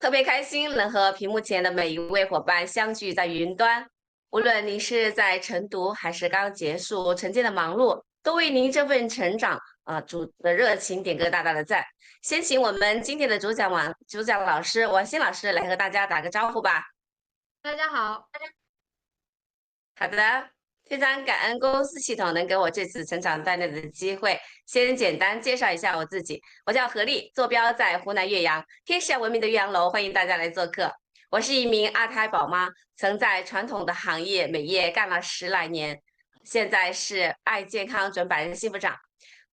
特别开心能和屏幕前的每一位伙伴相聚在云端。无论您是在晨读还是刚结束晨间的忙碌，都为您这份成长主的热情点个大大的赞。先请我们今天的主讲老师王鑫老师来和大家打个招呼吧。大家好。好的，非常感恩公司系统能给我这次成长锻炼的机会。先简单介绍一下我自己，我叫何丽，坐标在湖南岳阳，天下闻名的岳阳楼，欢迎大家来做客。我是一名二胎宝妈，曾在传统的行业美业干了10来年，现在是爱健康准百人幸福长。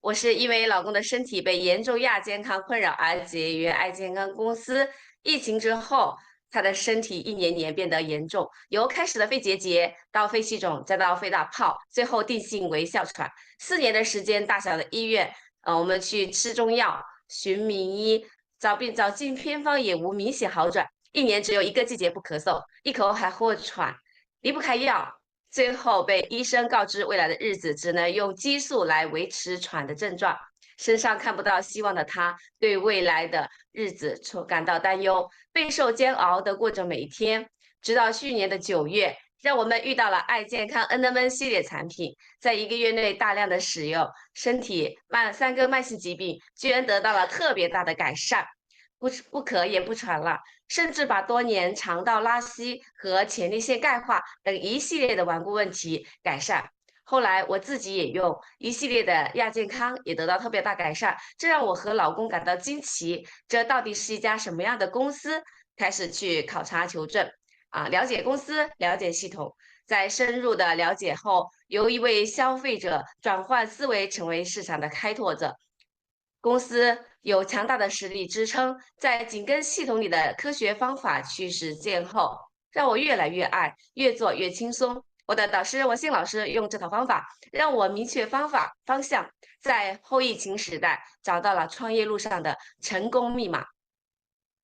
我是因为老公的身体被严重亚健康困扰而结缘爱健康公司。疫情之后，他的身体一年年变得严重，由开始的肺结节到肺气肿，再到肺大泡，最后定性为哮喘。4年的时间，大小的医院，我们去吃中药、寻名医，找尽偏方也无明显好转。1年只有1个季节不咳嗽，一口还会喘，离不开药。最后被医生告知，未来的日子只能用激素来维持喘的症状。身上看不到希望的他，对未来的日子感到担忧，备受煎熬地过着每一天。直到去年的9月，让我们遇到了爱健康 NMN 系列产品，在1个月内大量的使用，身体3个慢性疾病居然得到了特别大的改善，不咳也不喘了。甚至把多年肠道拉稀和前列腺钙化等一系列的顽固问题改善。后来我自己也用一系列的亚健康，也得到特别大改善，这让我和老公感到惊奇。这到底是一家什么样的公司？开始去考察求证，了解公司，了解系统。在深入的了解后，由一位消费者转换思维，成为市场的开拓者。公司有强大的实力支撑，在紧跟系统里的科学方法去实践后，让我越来越爱，越做越轻松。我的导师王鑫老师用这套方法，让我明确方向，在后疫情时代找到了创业路上的成功密码。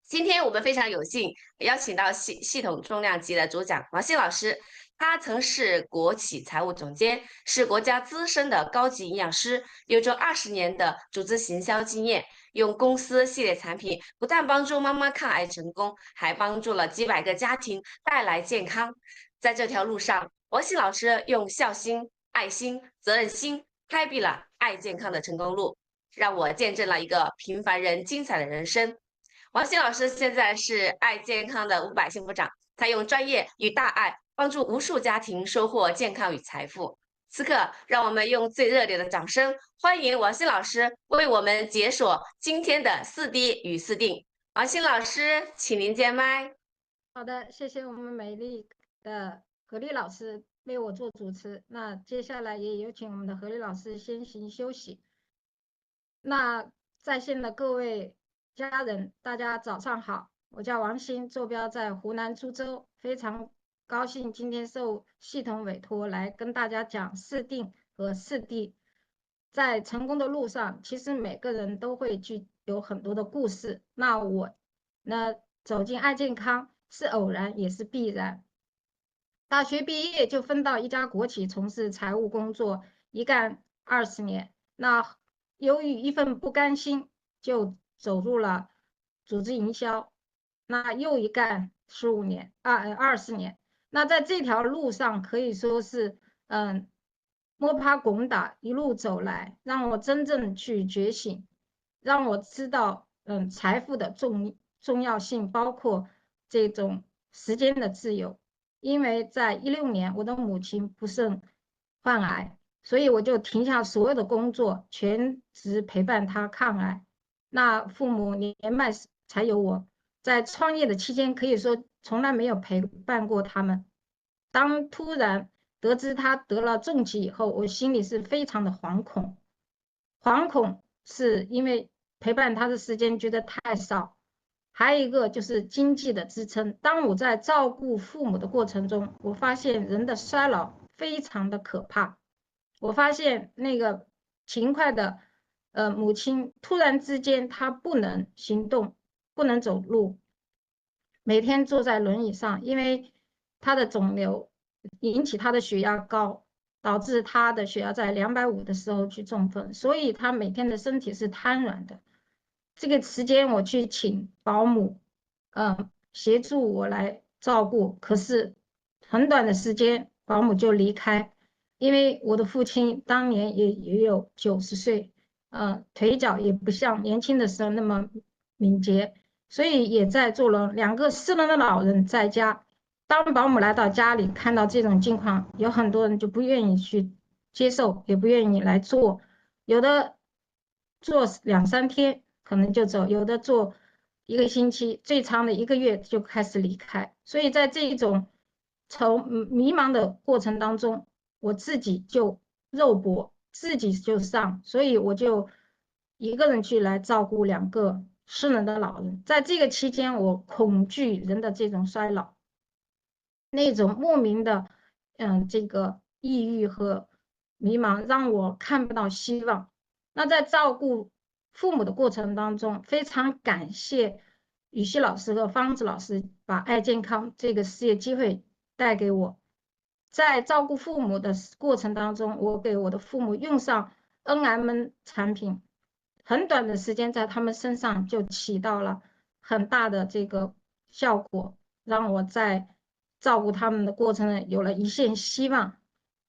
今天我们非常有幸邀请到系统重量级的主讲王鑫老师，他曾是国企财务总监，是国家资深的高级营养师，有着20年的组织行销经验。用公司系列产品，不但帮助妈妈抗癌成功，还帮助了几百个家庭带来健康。在这条路上，王鑫老师用孝心、爱心、责任心开辟了爱健康的成功路，让我见证了一个平凡人精彩的人生。王鑫老师现在是爱健康的500幸福长，他用专业与大爱帮助无数家庭收获健康与财富。此刻，让我们用最热烈的掌声欢迎王鑫老师为我们解锁今天的4D 与4定。王鑫老师，请您接麦。好的，谢谢我们美丽的何丽老师为我做主持。那接下来也有请我们的何丽老师先行休息。那在线的各位家人，大家早上好，我叫王鑫，坐标在湖南株洲，非常高兴今天受系统委托来跟大家讲4定和4D。在成功的路上，其实每个人都会有很多的故事。那我呢，走进爱健康是偶然也是必然。大学毕业就分到一家国企从事财务工作，一干20年。那由于一份不甘心，就走入了组织营销。那又一干15年20年。那在这条路上可以说是摸爬滚打一路走来，让我真正去觉醒，让我知道财富的重要性，包括这种时间的自由。因为在16年，我的母亲不慎患癌，所以我就停下所有的工作，全职陪伴她抗癌。那父母年迈才有我，在创业的期间，可以说从来没有陪伴过他们。当突然得知他得了重疾以后，我心里是非常的惶恐。惶恐是因为陪伴他的时间觉得太少，还有一个就是经济的支撑。当我在照顾父母的过程中，我发现人的衰老非常的可怕。我发现那个勤快的母亲突然之间她不能行动，不能走路，每天坐在轮椅上，因为她的肿瘤引起她的血压高，导致她的血压在250的时候去中风，所以她每天的身体是瘫软的。这个时间我去请保姆，协助我来照顾。可是很短的时间，保姆就离开，因为我的父亲当年也有90岁，腿脚也不像年轻的时候那么敏捷，所以也在坐轮。2个失能的老人在家，当保姆来到家里，看到这种境况，有很多人就不愿意去接受，也不愿意来做，有的做2、3天可能就走，有的做1个星期，最长的1个月就开始离开。所以在这种从迷茫的过程当中，我自己就肉搏，自己就上，所以我就一个人去来照顾2个失能的老人。在这个期间，我恐惧人的这种衰老，那种莫名的，这个抑郁和迷茫，让我看不到希望。那在照顾父母的过程当中，非常感谢羽西老师和方子老师把爱健康这个事业机会带给我。在照顾父母的过程当中，我给我的父母用上 NMN 产品，很短的时间在他们身上就起到了很大的这个效果，让我在照顾他们的过程中有了一线希望。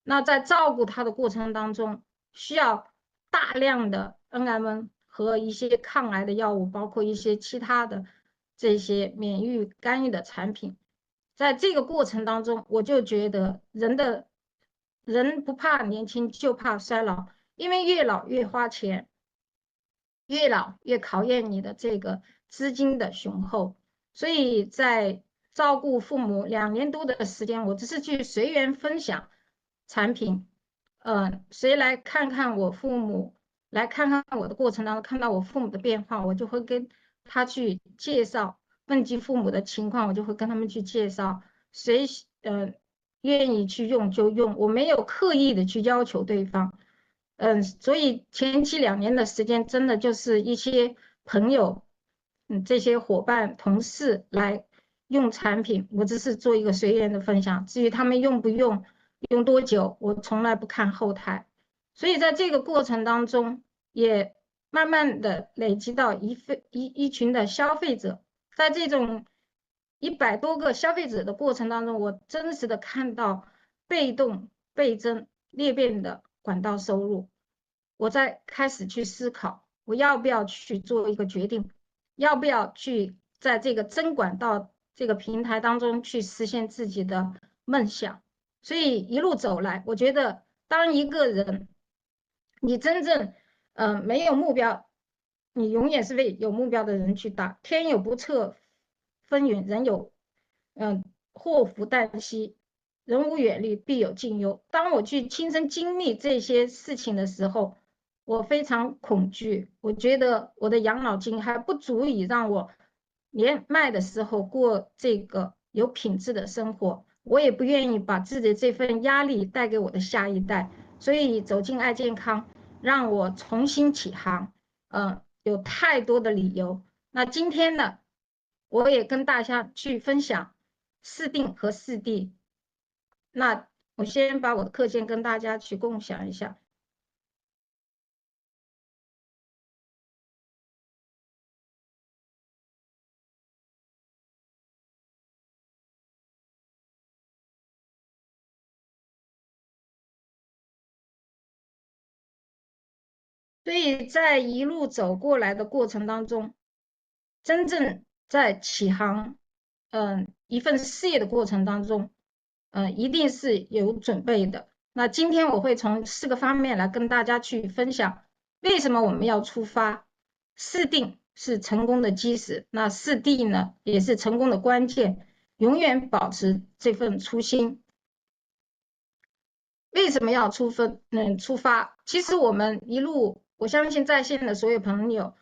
那在照顾他的过程当中，需要大量的 NMN 和一些抗癌的药物，包括一些其他的这些免疫干预的产品。在这个过程当中，我就觉得人不怕年轻，就怕衰老，因为越老越花钱，越老越考验你的这个资金的雄厚。所以在照顾父母2年多的时间，我只是去随缘分享产品，谁来看看我父母，来看看我的过程当中，看到我父母的变化，我就会跟他去介绍，问及父母的情况，我就会跟他们去介绍，谁愿意去用就用，我没有刻意的去要求对方。所以前期2年的时间，真的就是一些朋友，这些伙伴、同事来用产品，我只是做一个随缘的分享。至于他们用不用，用多久，我从来不看后台。所以在这个过程当中，也慢慢的累积到一群的消费者，在这种100多个消费者的过程当中，我真实的看到被动、倍增、裂变的管道收入。我在开始去思考，我要不要去做一个决定，要不要去在这个增管道这个平台当中去实现自己的梦想。所以一路走来，我觉得当一个人你真正没有目标，你永远是为有目标的人去打。天有不测风云，人有祸福旦夕，人无远虑，必有近忧。当我去亲身经历这些事情的时候，我非常恐惧，我觉得我的养老金还不足以让我年迈的时候过这个有品质的生活，我也不愿意把自己的这份压力带给我的下一代，所以走进爱健康，让我重新起航，有太多的理由。那今天呢，我也跟大家去分享4定和4D。那我先把我的课件跟大家去共享一下。所以在一路走过来的过程当中，真正在起航，一份事业的过程当中，一定是有准备的。那今天我会从4个方面来跟大家去分享，为什么我们要出发。4定是成功的基石，那4D 呢，也是成功的关键。永远保持这份初心。为什么要出发？其实我们一路，我相信在线的所有朋友，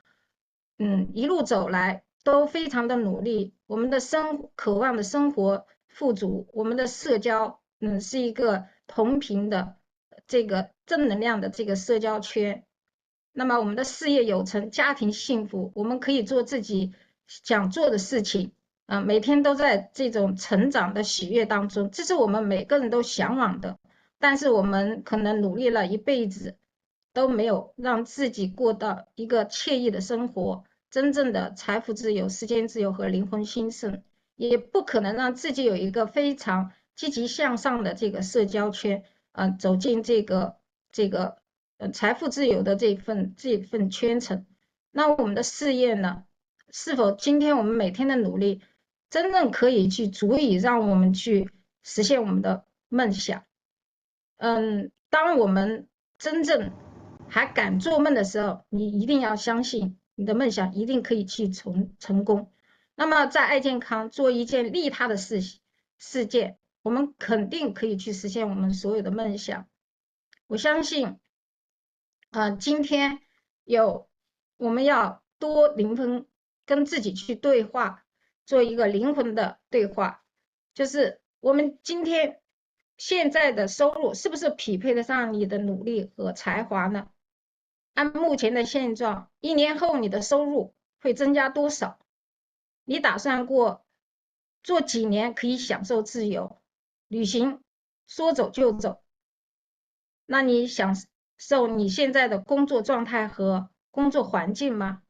一路走来都非常的努力。我们的渴望的生活富足，我们的社交，是一个同频的这个正能量的这个社交圈。那么我们的事业有成，家庭幸福，我们可以做自己想做的事情，每天都在这种成长的喜悦当中，这是我们每个人都向往的。但是我们可能努力了一辈子，都没有让自己过到一个惬意的生活，真正的财富自由、时间自由和灵魂兴盛，也不可能让自己有一个非常积极向上的这个社交圈，走进这个财富自由的这份圈层。那我们的事业呢，是否今天我们每天的努力，真正可以去足以让我们去实现我们的梦想？当我们真正还敢做梦的时候，你一定要相信你的梦想一定可以去成功。那么在爱健康做一件利他的事件，我们肯定可以去实现我们所有的梦想。我相信，今天我们要多灵魂跟自己去对话，做一个灵魂的对话，就是我们今天现在的收入是不是匹配得上你的努力和才华呢？按目前的现状，1年后你的收入会增加多少？你打算做几年可以享受自由、旅行，说走就走？那你享受你现在的工作状态和工作环境吗？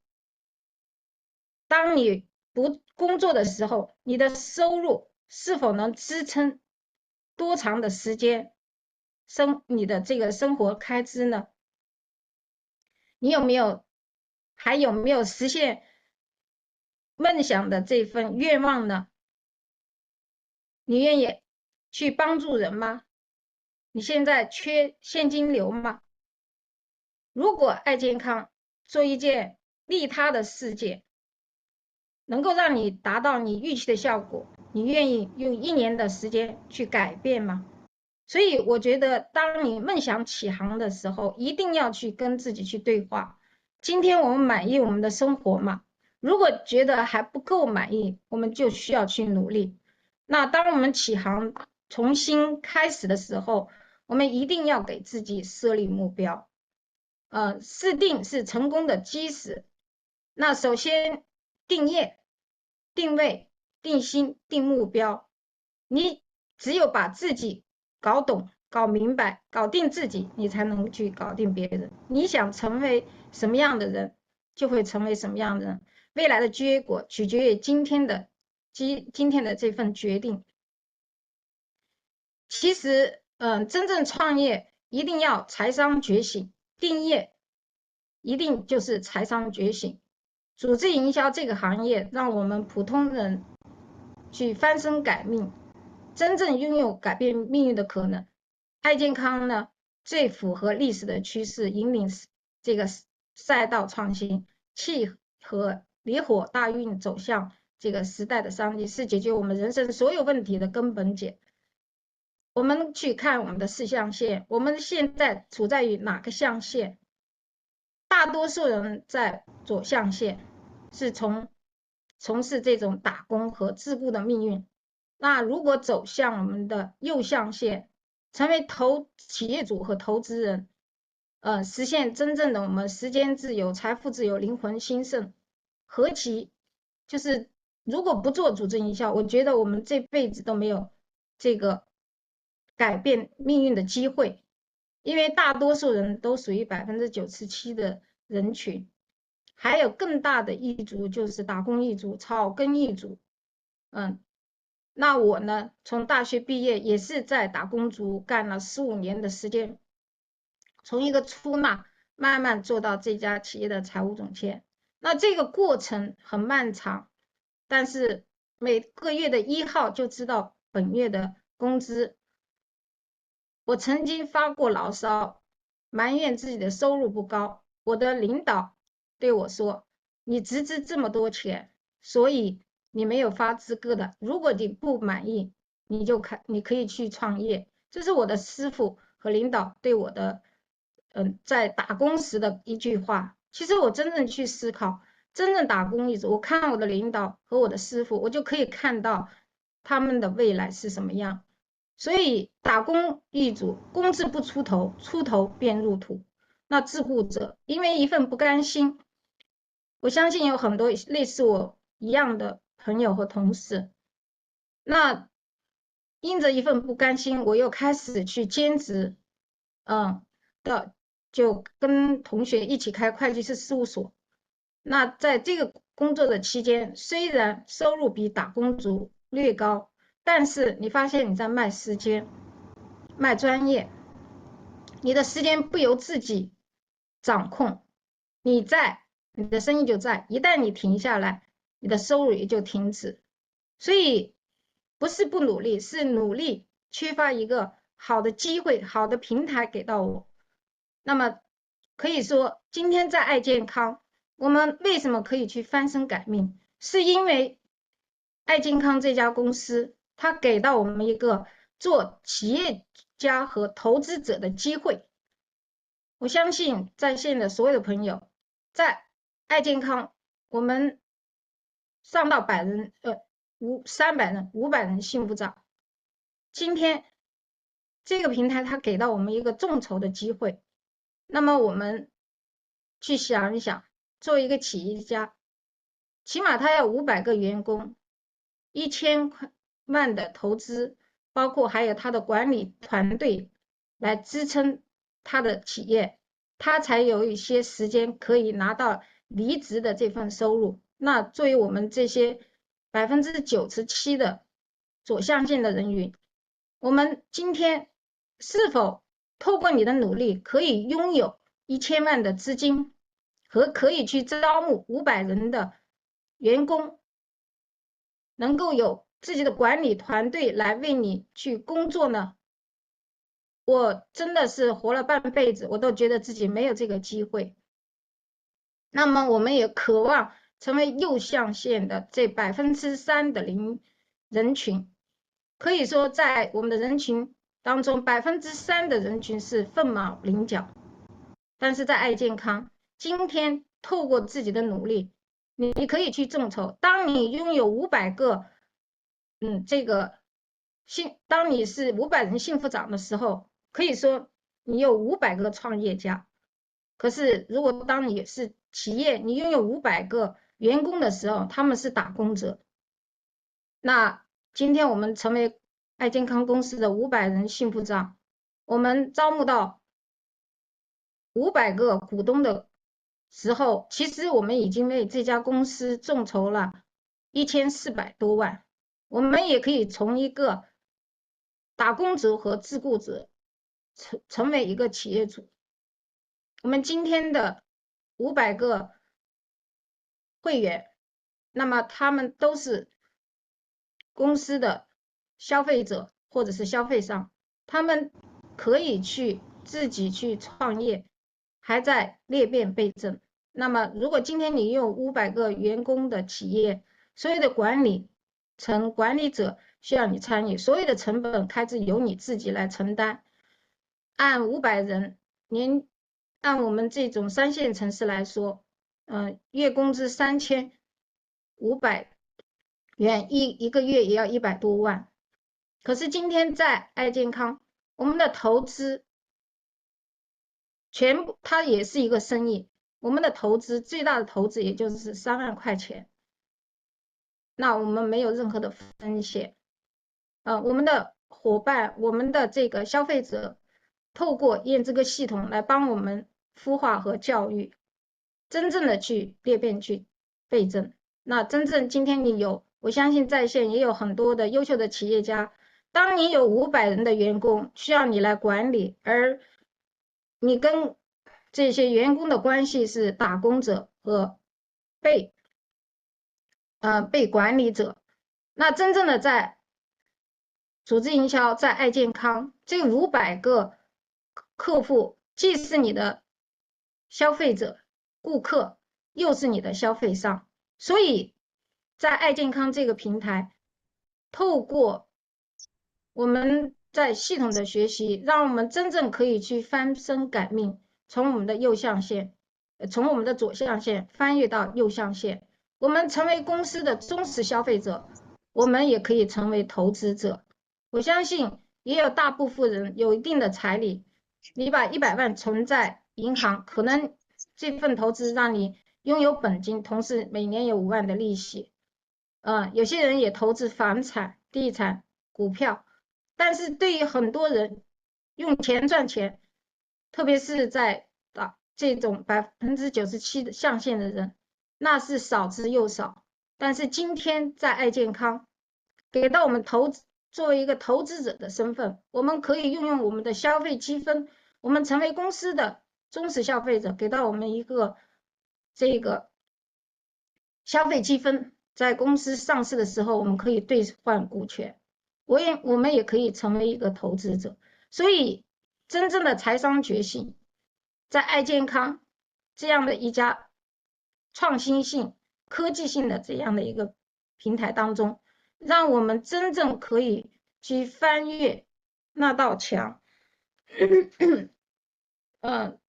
当你不工作的时候，你的收入是否能支撑多长的时间你的这个生活开支呢？你还有没有实现梦想的这份愿望呢？你愿意去帮助人吗？你现在缺现金流吗？如果爱健康做一件利他的事件，能够让你达到你预期的效果，你愿意用1年的时间去改变吗？所以我觉得，当你梦想起航的时候，一定要去跟自己去对话。今天我们满意我们的生活吗？如果觉得还不够满意，我们就需要去努力。那当我们起航重新开始的时候，我们一定要给自己设立目标。设定是成功的基石。那首先定业、定位、定心、定目标。你只有把自己搞懂、搞明白、搞定自己，你才能去搞定别人。你想成为什么样的人，就会成为什么样的人。未来的结果取决于今天的这份决定。其实，真正创业一定要财商觉醒，定业一定就是财商觉醒。组织营销这个行业，让我们普通人去翻身改命，真正拥有改变命运的可能。爱健康呢，最符合历史的趋势，引领这个赛道创新，契合离火大运走向这个时代的商机，是解决我们人生所有问题的根本解。我们去看我们的4象限，我们现在处在于哪个象限？大多数人在左象限，是从事这种打工和自雇的命运。那如果走向我们的右象限，成为企业主和投资人，实现真正的我们时间自由、财富自由、灵魂兴盛，何其就是如果不做组织营销，我觉得我们这辈子都没有这个改变命运的机会。因为大多数人都属于97%的人群，还有更大的一族就是打工一族、草根一族。那我呢，从大学毕业也是在打工族干了15年的时间，从一个出纳慢慢做到这家企业的财务总监。那这个过程很漫长，但是每个月的1号就知道本月的工资。我曾经发过牢骚，埋怨自己的收入不高。我的领导对我说：“你值这么多钱，所以你没有发资格的。如果你不满意，你可以去创业。”这是我的师傅和领导对我的，在打工时的一句话。其实我真正去思考，真正打工一族，我看我的领导和我的师傅，我就可以看到他们的未来是什么样。所以打工一族，工资不出头，出头便入土。那自雇者因为一份不甘心，我相信有很多类似我一样的朋友和同事。那因着一份不甘心，我又开始去兼职，就跟同学一起开会计师事务所。那在这个工作的期间，虽然收入比打工族略高，但是你发现你在卖时间、卖专业，你的时间不由自己掌控，你在，你的生意就在，一旦你停下来，你的收入也就停止。所以不是不努力，是努力缺乏一个好的机会、好的平台给到我。那么可以说，今天在爱健康，我们为什么可以去翻身改命？是因为爱健康这家公司，它给到我们一个做企业家和投资者的机会。我相信在线的所有的朋友，在爱健康，我们上到100人，300人、500人幸福长。今天这个平台它给到我们一个众筹的机会，那么我们去想一想，作为一个企业家，起码他要500个员工，1000万的投资，包括还有他的管理团队来支撑他的企业，他才有一些时间可以拿到离职的这份收入。那作为我们这些97%的左象限的人员，我们今天是否透过你的努力，可以拥有1000万的资金和可以去招募500人的员工，能够有自己的管理团队来为你去工作呢？我真的是活了半辈子，我都觉得自己没有这个机会。那么我们也渴望成为右象限的这3%的人群，可以说在我们的人群当中，3%的人群是凤毛麟角。但是在爱健康，今天透过自己的努力，你可以去众筹。当你拥有500个，当你是500人幸福长的时候，可以说你有500个创业家。可是如果当你是企业，你拥有500个员工的时候，他们是打工者。那今天我们成为爱健康公司的500人幸福长，我们招募到500个股东的时候，其实我们已经为这家公司众筹了1400多万。我们也可以从一个打工者和自雇者成为一个企业主。我们今天的500个会员，那么他们都是公司的消费者或者是消费商，他们可以去自己去创业，还在裂变倍增。那么如果今天你有500个员工的企业，所有的管理层管理者需要你参与，所有的成本开支由你自己来承担。按500人按我们这种3线城市来说，月工资3500元，一个月也要100多万。可是今天在爱健康，我们的投资全部，它也是一个生意，我们的投资最大的投资也就是3万块钱，那我们没有任何的风险。我们的伙伴，我们的这个消费者，透过验这个系统来帮我们孵化和教育，真正的去裂变去倍增。那真正今天你有，我相信在线也有很多的优秀的企业家，当你有500人的员工需要你来管理，而你跟这些员工的关系是打工者和被管理者，那真正的在组织营销，在爱健康，这500个客户既是你的消费者、顾客，又是你的消费商。所以在爱健康这个平台，透过我们在系统的学习，让我们真正可以去翻身改命，从我们的右象限，从我们的左象限翻越到右象限。我们成为公司的忠实消费者，我们也可以成为投资者。我相信也有大部分人有一定的财力，你把100万存在银行，可能这份投资让你拥有本金，同时每年有5万的利息。有些人也投资房产、地产、股票，但是对于很多人用钱赚钱，特别是在这种97%的象限的人，那是少之又少。但是今天在爱健康给到我们作为一个投资者的身份，我们可以运用我们的消费积分，我们成为公司的忠实消费者，给到我们一个这个消费积分，在公司上市的时候，我们可以兑换股权，我们也可以成为一个投资者。所以，真正的财商觉醒，在爱健康这样的一家创新性、科技性的这样的一个平台当中，让我们真正可以去翻越那道墙，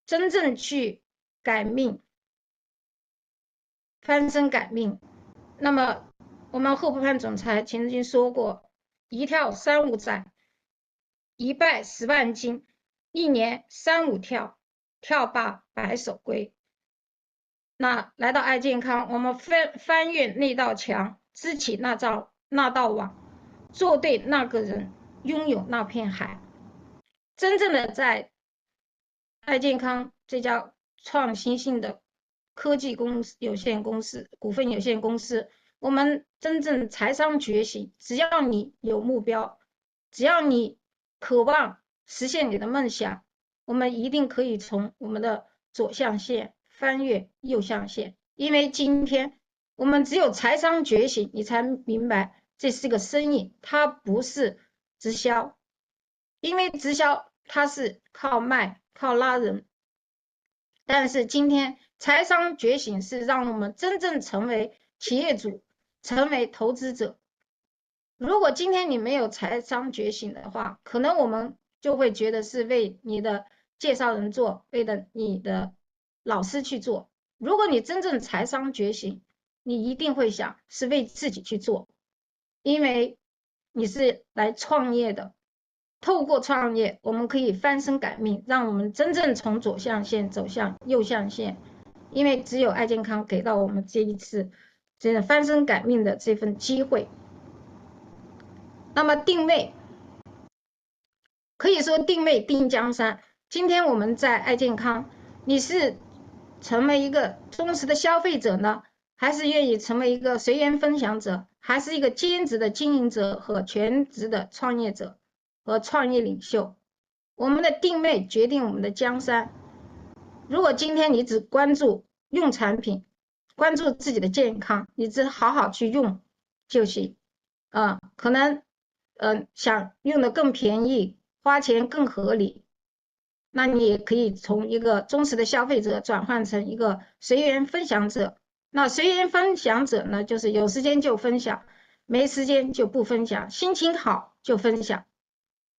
真正去改命，翻身改命。那么，我们后部判总裁曾经说过：一跳3、5载，一拜10万金，一年3、5跳，跳罢白首归。那来到爱健康，我们翻越那道墙，支起那道网，做对那个人，拥有那片海。真正的在爱健康这家创新性的科技股份有限公司，我们真正财商觉醒，只要你有目标，只要你渴望实现你的梦想，我们一定可以从我们的左象限翻越右象限。因为今天我们只有财商觉醒，你才明白这是个生意，它不是直销。因为直销它是靠卖靠拉人，但是今天财商觉醒是让我们真正成为企业主，成为投资者。如果今天你没有财商觉醒的话，可能我们就会觉得是为你的介绍人做，为了你的老师去做。如果你真正财商觉醒，你一定会想是为自己去做，因为你是来创业的。透过创业，我们可以翻身改命，让我们真正从左象限走向右象限。因为只有爱健康给到我们这一次这个翻身改命的这份机会。那么定位，可以说定位定江山。今天我们在爱健康，你是成为一个忠实的消费者呢，还是愿意成为一个随缘分享者，还是一个兼职的经营者和全职的创业者和创业领袖？我们的定位决定我们的江山。如果今天你只关注用产品，关注自己的健康，你只好好去用就行。可能想用的更便宜，花钱更合理，那你也可以从一个忠实的消费者转换成一个随缘分享者。那随缘分享者呢，就是有时间就分享，没时间就不分享，心情好就分享，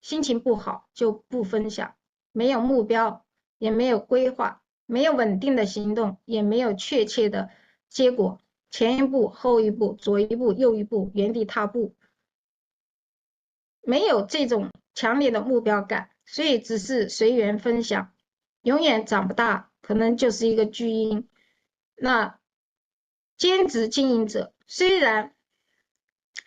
心情不好就不分享。没有目标，也没有规划，没有稳定的行动，也没有确切的结果，前一步后一步，左一步右一步，原地踏步，没有这种强烈的目标感，所以只是随缘分享，永远长不大，可能就是一个巨婴。那兼职经营者，虽然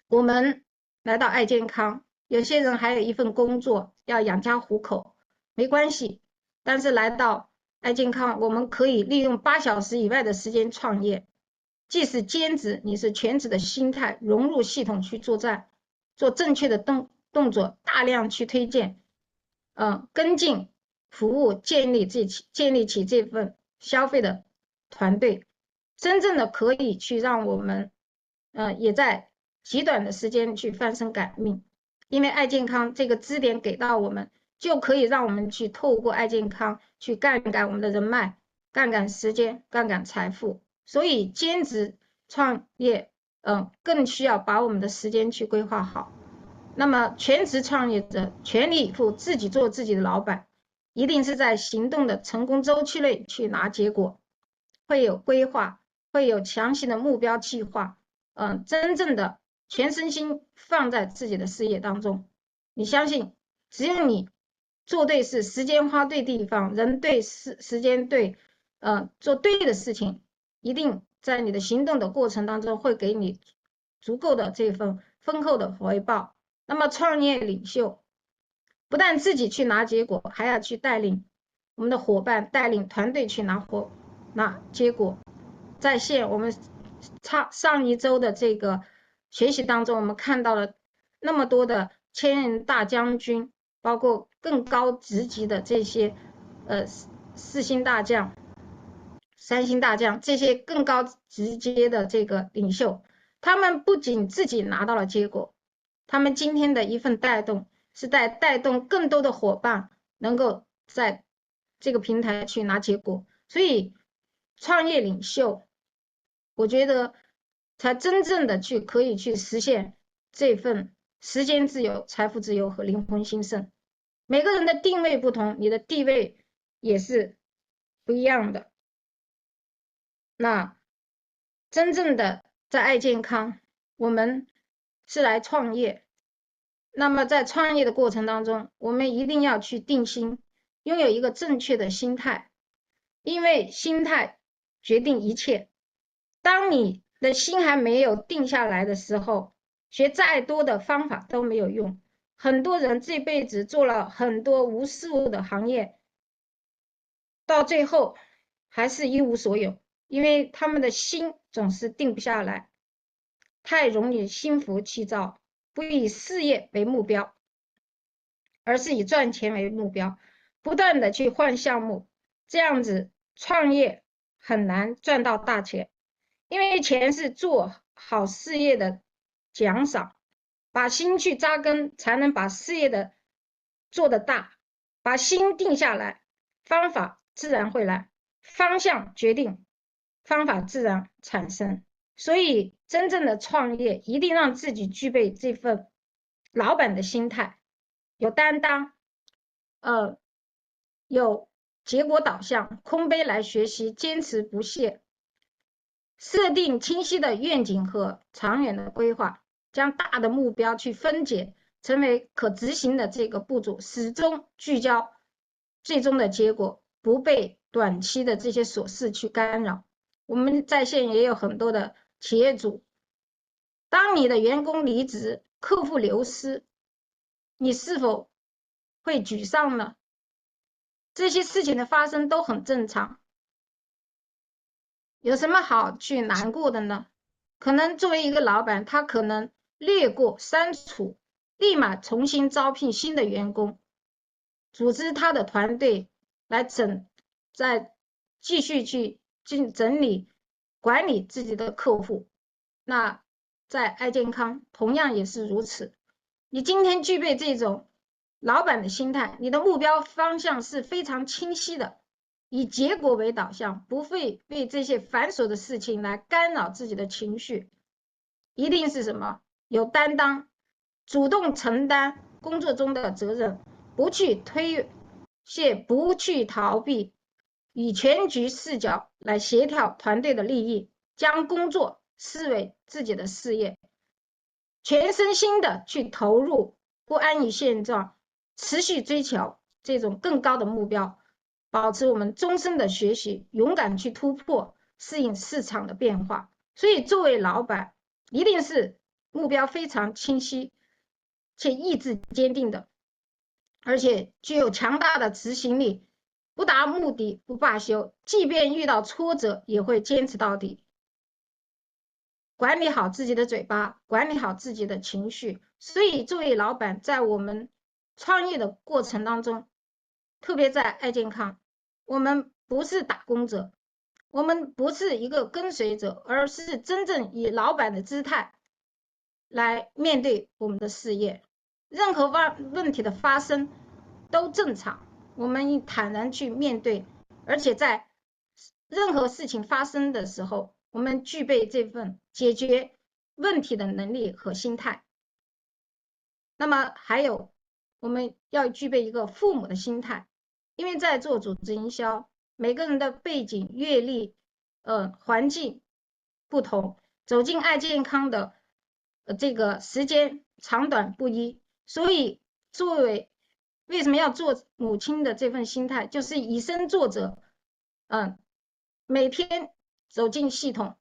我们来到爱健康，有些人还有一份工作要养家糊口，没关系，但是来到爱健康，我们可以利用8小时以外的时间创业。即使兼职，你是全职的心态融入系统去作战，做正确的动作，大量去推荐，跟进服务，建立起这份消费的团队，真正的可以去让我们，也在极短的时间去翻身改命。因为爱健康这个支点给到我们，就可以让我们去透过爱健康去杠杆我们的人脉，杠杆时间，杠杆财富。所以兼职创业，更需要把我们的时间去规划好。那么全职创业者全力以赴，自己做自己的老板，一定是在行动的成功周期内去拿结果，会有规划，会有详细的目标计划，真正的全身心放在自己的事业当中。你相信，只有你做对事，时间花对地方，人对时间对，做对的事情，一定在你的行动的过程当中会给你足够的这份丰厚的回报。那么创业领袖不但自己去拿结果，还要去带领我们的伙伴，带领团队去拿结果。在线我们上一周的这个学习当中，我们看到了那么多的千人大将军，包括更高职级的这些4星大将、3星大将这些更高职阶的这个领袖，他们不仅自己拿到了结果，他们今天的一份带动是在带动更多的伙伴能够在这个平台去拿结果。所以创业领袖，我觉得才真正的可以去实现这份时间自由、财富自由和灵魂兴盛。每个人的定位不同，你的地位也是不一样的。那真正的在爱健康，我们是来创业。那么在创业的过程当中，我们一定要去定心，拥有一个正确的心态，因为心态决定一切。当你的心还没有定下来的时候，学再多的方法都没有用。很多人这辈子做了很多无数的行业，到最后还是一无所有，因为他们的心总是定不下来，太容易心浮气躁，不以事业为目标，而是以赚钱为目标，不断的去换项目，这样子创业很难赚到大钱，因为钱是做好事业的奖赏，把心去扎根，才能把事业的做得大，把心定下来，方法自然会来，方向决定，方法自然产生。所以真正的创业一定让自己具备这份老板的心态，有担当，有结果导向，空杯来学习，坚持不懈，设定清晰的愿景和长远的规划，将大的目标去分解，成为可执行的这个步骤，始终聚焦最终的结果，不被短期的这些琐事去干扰。我们在线也有很多的企业主，当你的员工离职、客户流失，你是否会沮丧呢？这些事情的发生都很正常，有什么好去难过的呢？可能作为一个老板，他可能略过删除，立马重新招聘新的员工，组织他的团队来再继续去整理管理自己的客户。那在爱健康同样也是如此，你今天具备这种老板的心态，你的目标方向是非常清晰的，以结果为导向，不会被这些繁琐的事情来干扰自己的情绪，一定是什么？有担当，主动承担工作中的责任，不去推卸，不去逃避，以全局视角来协调团队的利益，将工作视为自己的事业，全身心的去投入，不安于现状，持续追求这种更高的目标，保持我们终身的学习，勇敢去突破，适应市场的变化。所以作为老板，一定是目标非常清晰且意志坚定的，而且具有强大的执行力，不达目的不罢休，即便遇到挫折也会坚持到底。管理好自己的嘴巴，管理好自己的情绪。所以作为老板，在我们创业的过程当中，特别在爱健康，我们不是打工者，我们不是一个跟随者，而是真正以老板的姿态来面对我们的事业。任何问题的发生都正常，我们坦然去面对，而且在任何事情发生的时候，我们具备这份解决问题的能力和心态。那么还有，我们要具备一个父母的心态，因为在做组织营销，每个人的背景、阅历、环境不同，走进爱健康的这个时间长短不一，所以为什么要做母亲的这份心态，就是以身作则，每天走进系统，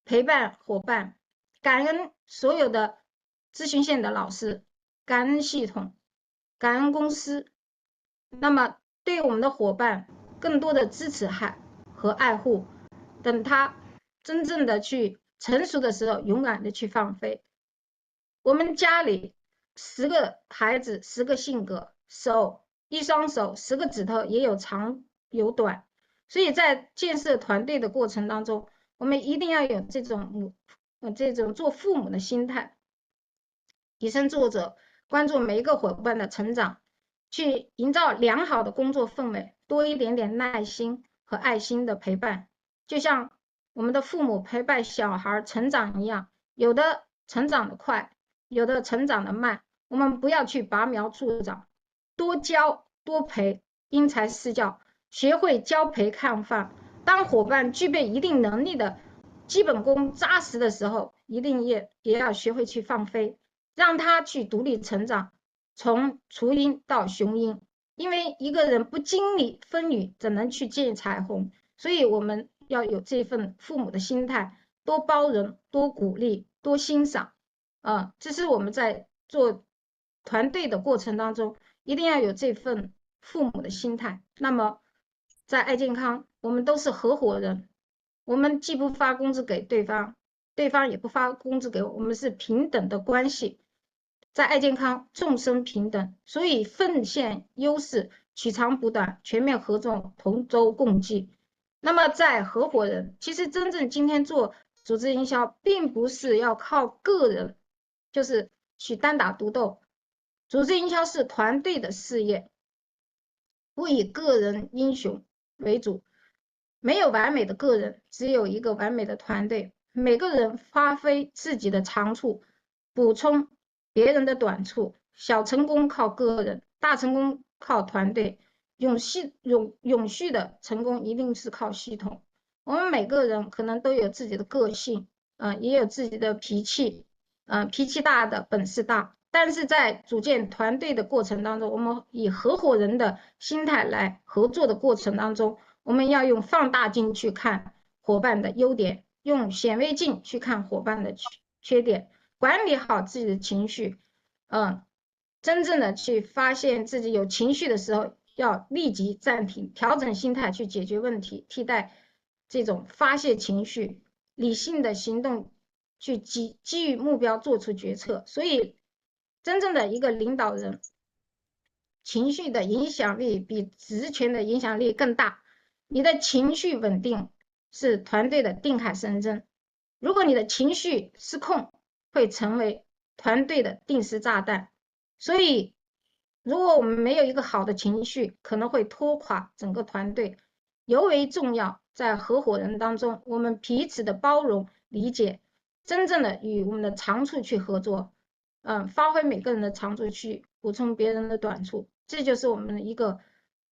陪伴伙伴，感恩所有的咨询线的老师，感恩系统，感恩公司。那么对我们的伙伴更多的支持和爱护，等他真正的去成熟的时候，勇敢的去放飞。我们家里10个孩子，10个性格，一双手10个指头也有长有短，所以在建设团队的过程当中，我们一定要有这种做父母的心态，以身作则，关注每一个伙伴的成长，去营造良好的工作氛围，多一点点耐心和爱心的陪伴，就像我们的父母陪伴小孩成长一样，有的成长的快，有的成长的慢，我们不要去拔苗助长，多教多陪，因材施教，学会教陪看放。当伙伴具备一定能力的基本功扎实的时候，一定也要学会去放飞，让他去独立成长，从雏鹰到雄鹰。因为一个人不经历风雨，怎能去见彩虹？所以我们要有这份父母的心态，多包容，多鼓励，多欣赏。这是我们在做团队的过程当中，一定要有这份父母的心态。那么，在爱健康，我们都是合伙人，我们既不发工资给对方，对方也不发工资给我，我们是平等的关系。在爱健康，众生平等，所以奉献优势，取长补短，全面合作，同舟共济。那么在合伙人，其实真正今天做组织营销，并不是要靠个人，就是去单打独斗。组织营销是团队的事业，不以个人英雄为主。没有完美的个人，只有一个完美的团队。每个人发挥自己的长处，补充别人的短处。小成功靠个人，大成功靠团队。永续的成功一定是靠系统。我们每个人可能都有自己的个性，也有自己的脾气，脾气大的本事大。但是在组建团队的过程当中，我们以合伙人的心态来合作的过程当中，我们要用放大镜去看伙伴的优点，用显微镜去看伙伴的缺点，管理好自己的情绪，真正的去发现自己有情绪的时候，要立即暂停，调整心态去解决问题，替代这种发泄情绪，理性的行动去基于目标做出决策。所以，真正的一个领导人，情绪的影响力比职权的影响力更大。你的情绪稳定是团队的定海神针，如果你的情绪失控，会成为团队的定时炸弹。所以，如果我们没有一个好的情绪，可能会拖垮整个团队。尤为重要，在合伙人当中，我们彼此的包容、理解，真正的与我们的长处去合作，发挥每个人的长处去补充别人的短处，这就是我们的一个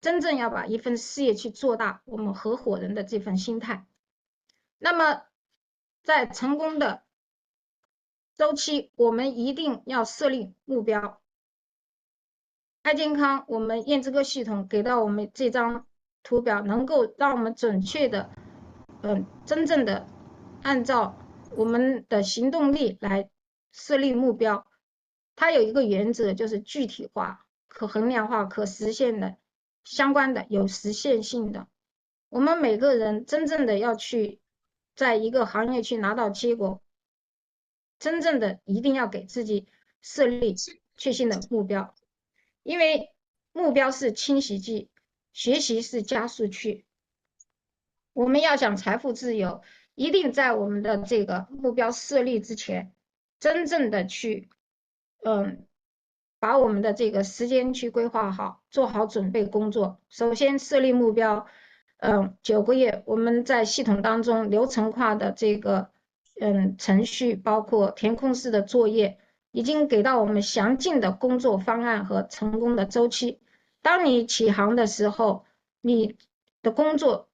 真正要把一份事业去做大，我们合伙人的这份心态。那么，在成功的周期，我们一定要设立目标。爱健康，我们燕之歌系统给到我们这张图表，能够让我们准确的，真正的按照我们的行动力来设立目标。它有一个原则，就是具体化、可衡量化、可实现的、相关的、有实现性的。我们每个人真正的要去在一个行业去拿到结果，真正的一定要给自己设立确信的目标。因为目标是清洗剂，学习是加速器。我们要想财富自由，一定在我们的这个目标设立之前，真正的去，把我们的这个时间去规划好，做好准备工作。首先设立目标，9个月，我们在系统当中流程化的这个程序，包括填空式的作业，已经给到我们详尽的工作方案和成功的周期。当你起航的时候，你的工作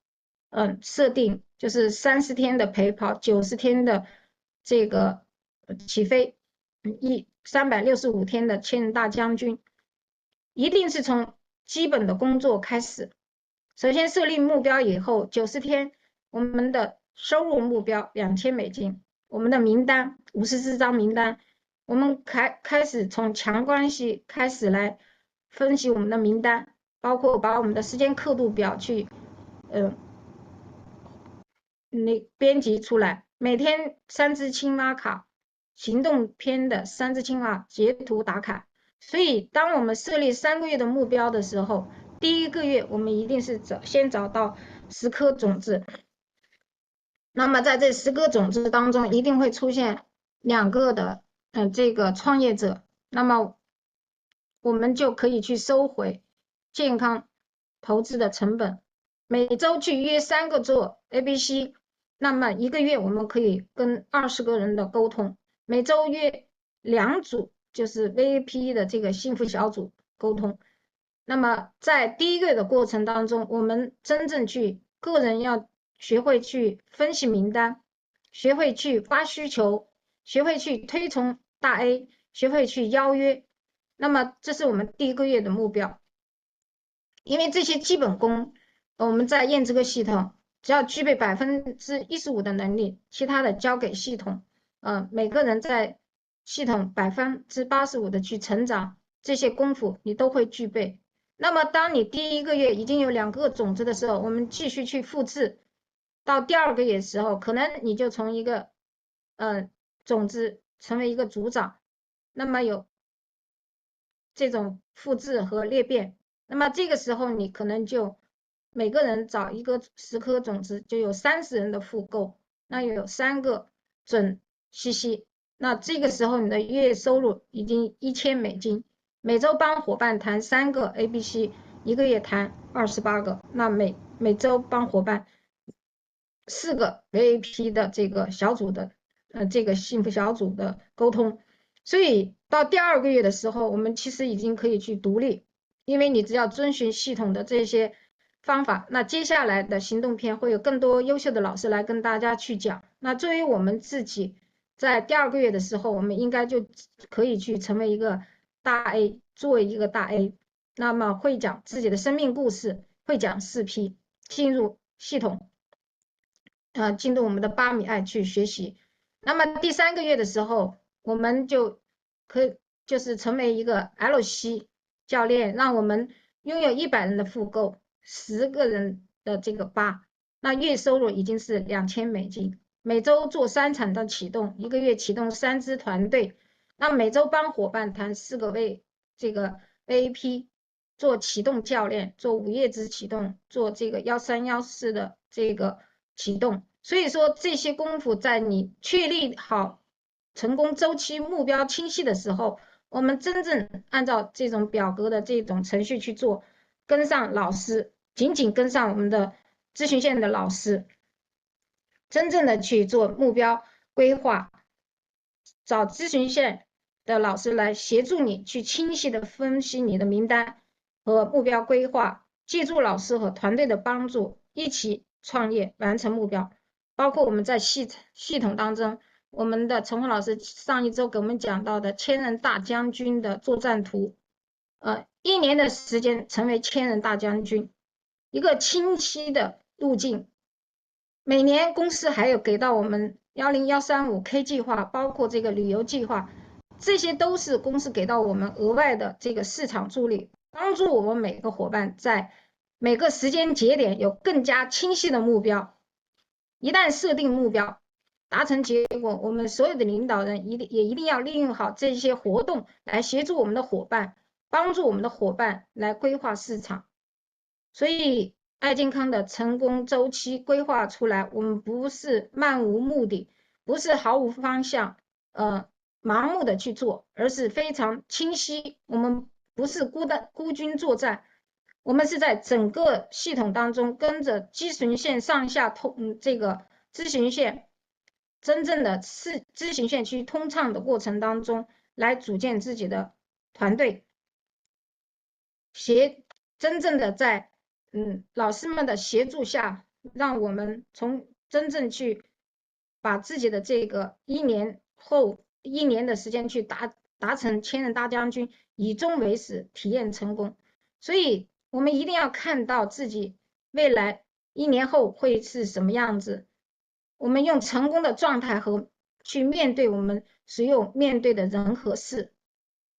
设定就是30天的陪跑，90天的这个起飞，365天的千人大将军，一定是从基本的工作开始。首先设立目标以后，90天，我们的收入目标$2000，我们的名单54张名单，我们开始从强关系开始来分析我们的名单，包括把我们的时间刻度表去编辑出来，每天3支青蛙卡，行动篇的3支青蛙截图打卡。所以当我们设立3个月的目标的时候，第1个月我们一定是先找到10颗种子。那么在这10个种子当中，一定会出现2个的这个创业者，那么我们就可以去收回健康投资的成本。每周去约3个做 ABC， 那么1个月我们可以跟20个人的沟通，每周约2组，就是 VIP 的这个幸福小组沟通。那么在第1个月的过程当中，我们真正去个人要学会去分析名单，学会去发需求，学会去推崇大 A， 学会去邀约。那么这是我们第1个月的目标。因为这些基本功，我们在验这个系统，只要具备15%的能力，其他的交给系统。每个人在系统85%的去成长，这些功夫你都会具备。那么当你第1个月已经有2个种子的时候，我们继续去复制，到第2个月的时候，可能你就从一个种子成为一个组长，那么有这种复制和裂变。那么这个时候你可能就每个人找10颗种子，就有30人的复购，那有3个准CC。那这个时候你的月收入已经$1000，每周帮伙伴谈3个 ABC， 1个月谈28个，那每周帮伙伴4个 VIP 的这个小组的这个幸福小组的沟通。所以到第2个月的时候，我们其实已经可以去独立，因为你只要遵循系统的这些方法，那接下来的行动篇会有更多优秀的老师来跟大家去讲。那作为我们自己，在第2个月的时候，我们应该就可以去成为一个大 A， 作为一个大 A， 那么会讲自己的生命故事，会讲4P， 进入系统，进入我们的8米爱去学习。那么第3个月的时候，我们就是成为一个 LC 教练，让我们拥有100人的复购，10个人的这个8，那月收入已经是$2000，每周做3场的启动，1个月启动3支团队，那每周帮伙伴谈4个这个 VIP， 做启动教练，做5页纸启动，做这个13、14的这个启动。所以说这些功夫在你确立好成功周期目标清晰的时候，我们真正按照这种表格的这种程序去做，跟上老师，紧紧跟上我们的咨询线的老师，真正的去做目标规划，找咨询线的老师来协助你去清晰的分析你的名单和目标规划，借助老师和团队的帮助，一起创业完成目标。包括我们在系统当中，我们的陈红老师上一周给我们讲到的千人大将军的作战图，1年的时间成为千人大将军，一个清晰的路径。每年公司还有给到我们10135K 计划，包括这个旅游计划，这些都是公司给到我们额外的这个市场助力，帮助我们每个伙伴在每个时间节点有更加清晰的目标。一旦设定目标，达成结果，我们所有的领导人也一定要利用好这些活动来协助我们的伙伴，帮助我们的伙伴来规划市场。所以爱健康的成功周期规划出来，我们不是漫无目的，不是毫无方向，盲目的去做，而是非常清晰。我们不是孤军作战，我们是在整个系统当中跟着咨询线上下这个咨询线真正的咨询线去通畅的过程当中，来组建自己的团队，真正的在老师们的协助下，让我们从真正去把自己的这个1年的时间去达成千人大将军，以终为始，体验成功。所以我们一定要看到自己未来1年后会是什么样子，我们用成功的状态和去面对我们所有面对的人和事，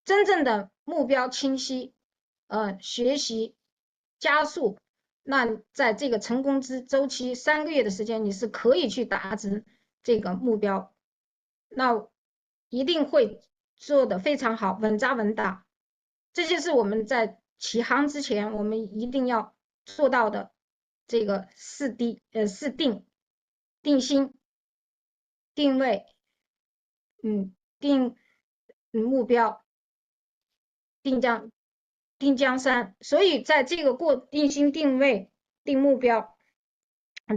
真正的目标清晰，学习加速，那在这个成功之周期3个月的时间，你是可以去达成这个目标，那一定会做得非常好，稳扎稳打。这就是我们在起航之前，我们一定要做到的这个四定：定心、定位、定目标、定江山。所以在这个定心、定位、定目标、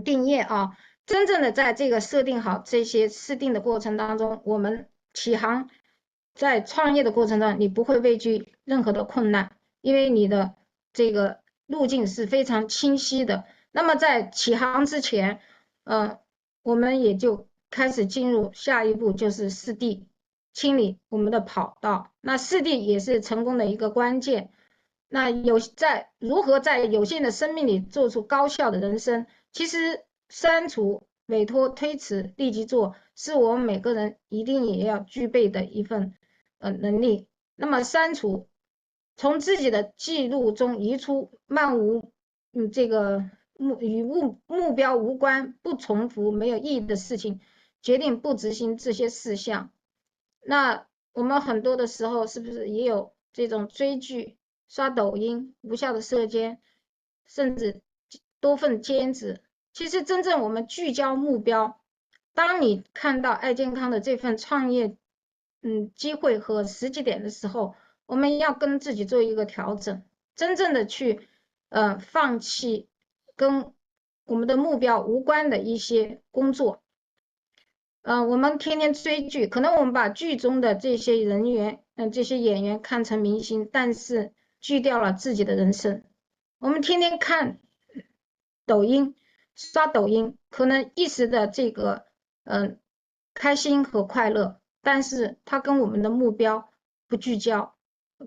定业啊，真正的在这个设定好这些四定的过程当中，我们起航在创业的过程中，你不会畏惧任何的困难，因为你的这个路径是非常清晰的。那么在起航之前，我们也就开始进入下一步，就是四 D 清理我们的跑道。那四 D 也是成功的一个关键。那如何在有限的生命里做出高效的人生？其实删除、委托、推迟、立即做，是我们每个人一定也要具备的一份能力。那么删除，从自己的记录中移出这个与目标无关、不重复、没有意义的事情，决定不执行这些事项。那我们很多的时候是不是也有这种追剧、刷抖音、无效的社交，甚至多份兼职？其实真正我们聚焦目标，当你看到爱健康的这份创业机会和时机点的时候，我们要跟自己做一个调整，真正的去放弃跟我们的目标无关的一些工作。我们天天追剧，可能我们把剧中的这些人员，这些演员看成明星，但是锯掉了自己的人生。我们天天看抖音，刷抖音，可能一时的这个开心和快乐，但是它跟我们的目标不聚焦，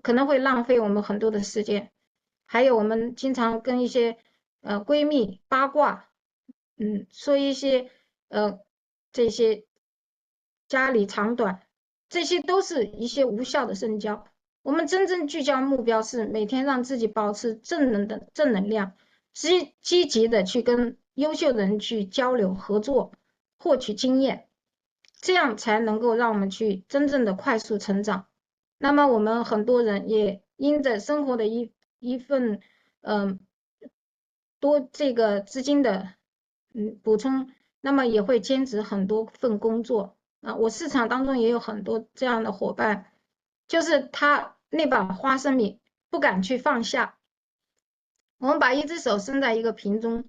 可能会浪费我们很多的时间。还有我们经常跟一些闺蜜八卦，说一些这些家里长短，这些都是一些无效的深交。我们真正聚焦目标是每天让自己保持正能量，积极的去跟优秀的人去交流合作，获取经验，这样才能够让我们去真正的快速成长。那么我们很多人也因着生活的一份多这个资金的补充，那么也会兼职很多份工作啊。我市场当中也有很多这样的伙伴，就是他那把花生米不敢去放下。我们把一只手伸在一个瓶中，